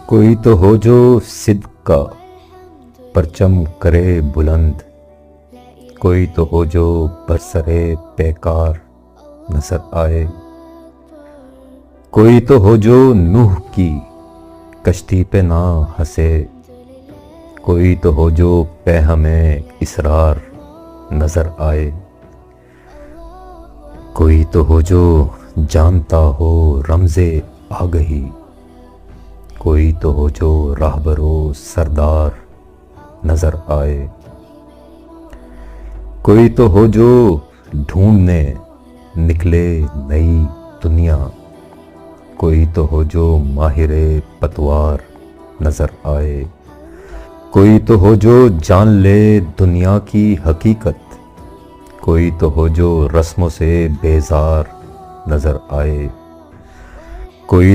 کوئی تو ہو جو صدق کا پرچم کرے بلند، کوئی تو ہو جو برسرے پیکار نظر آئے، کوئی تو ہو جو نوح کی کشتی پہ نہ ہنسے، کوئی تو ہو جو پہ ہمیں اسرار نظر آئے، کوئی تو ہو جو جانتا ہو رمز آگہی، کوئی تو ہو جو راہبر و سردار نظر آئے، کوئی تو ہو جو ڈھونڈنے نکلے نئی دنیا، کوئی تو ہو جو ماہر پتوار نظر آئے، کوئی تو ہو جو جان لے دنیا کی حقیقت، کوئی تو ہو جو رسموں سے بیزار نظر آئے، کوئی